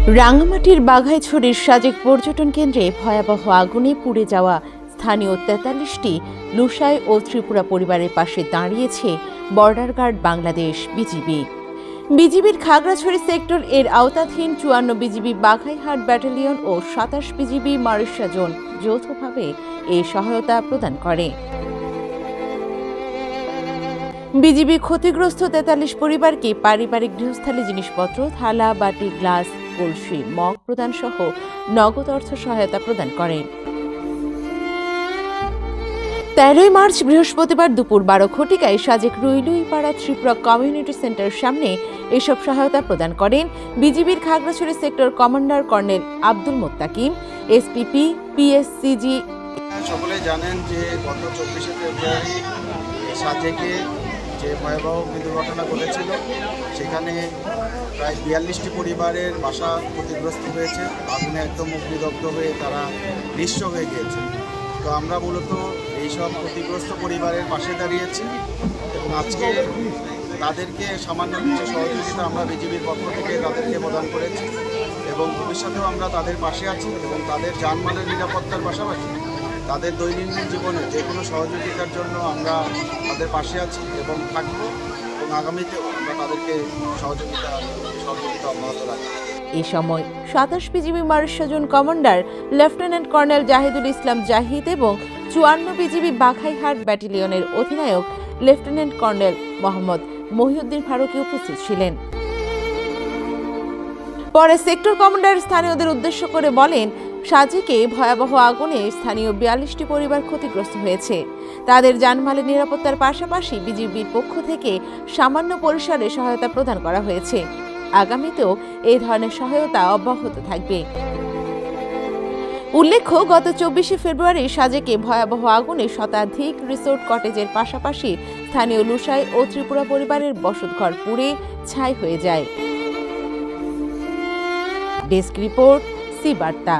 রাঙ্গামাটির বাঘাইছড়ির সাজেক পর্যটন কেন্দ্রে ভয়াবহ আগুনে পুড়ে যাওয়া স্থানীয় ৪৩টি লুসাই ও ত্রিপুরা পরিবারের পাশে দাঁড়িয়েছে বর্ডার গার্ড বাংলাদেশ বিজিবির খাগড়াছড়ি সেক্টর এর আওতাধীন ৫৪ বিজিবি বাঘাইহাট ব্যাটালিয়ন ও ২৭ বিজিবি মারিশা জোন যৌথভাবে এই সহায়তা প্রদান করে। বিজিবি ক্ষতিগ্রস্ত ৪৩ পরিবারকে পারিবারিক গৃহস্থালী জিনিসপত্র, থালা, বাটি, গ্লাস, কলসি, মগ প্রদান সহ নগদ অর্থ সহায়তা প্রদান করে। ১৩ মার্চ বৃহস্পতিবার দুপুর ১২ ঘটিকায় সাজেক রুইলুইপাড়া ত্রিপুরা কমিউনিটি সেন্টারের সামনে এসব সহায়তা প্রদান করেন বিজিবির Khagrachhari sector commander colonel Abdul Mottakim, SPP, PSCG. সকলে জানেন যে গত ২৪শে ফেব্রুয়ারি সাজেকে যে ভয়াবহ দুর্ঘটনা ঘটেছিল, সেখানে প্রায় ৪২টি পরিবারের বাসা ক্ষতিগ্রস্ত হয়েছে। আগুনে একদম অগ্নিদগ্ধ হয়ে তারা নিঃস্ব হয়ে গিয়েছে। তো আমরা মূলত এইসব ক্ষতিগ্রস্ত পরিবারের পাশে দাঁড়িয়েছি এবং আজকে তাদেরকে সামান্য কিছু সহযোগিতা আমরা বিজিবির পক্ষ থেকে তাদেরকে প্রদান করেছি এবং ভবিষ্যতেও আমরা তাদের পাশে আছি এবং তাদের জানমালের নিরাপত্তার পাশাপাশি তাদের দৈনন্দিন জীবনে যে কোনো সহযোগিতার জন্য আমরা তাদের পাশে আছি এবং থাকব এবং আগামীতেও আমরা তাদেরকে সহযোগিতা অব্যাহত রাখব। এ সময় ২৭ BGB Marisha zone commander lieutenant colonel Zahidul Islam Zahid এবং ৫৪ বিজিবি বাঘাইহাট ব্যাটালিয়নের অধিনায়ক লেফটেন্যান্ট কর্নেল মোহাম্মদ মহিউদ্দিন ফারুকী উপস্থিত ছিলেন। পরে সেক্টর কমান্ডার স্থানীয়দের উদ্দেশ্য করে বলেন, সাজেকে ভয়াবহ আগুনে স্থানীয় ৪২টি পরিবার ক্ষতিগ্রস্ত হয়েছে। তাদের জানমালের নিরাপত্তার পাশাপাশি বিজিবির পক্ষ থেকে সামান্য পরিসরে সহায়তা প্রদান করা হয়েছে। আগামীতেও এই ধরনের সহায়তা অব্যাহত থাকবে। উল্লেখ্য, গত ২৪শে ফেব্রুয়ারি সাজেকে ভয়াবহ আগুনে শতাধিক রিসোর্ট কটেজের পাশাপাশি স্থানীয় লুসাই ও ত্রিপুরা পরিবারের বসতঘর পুড়ে ছাই হয়ে যায়। ডেস্ক রিপোর্ট, সি বার্তা।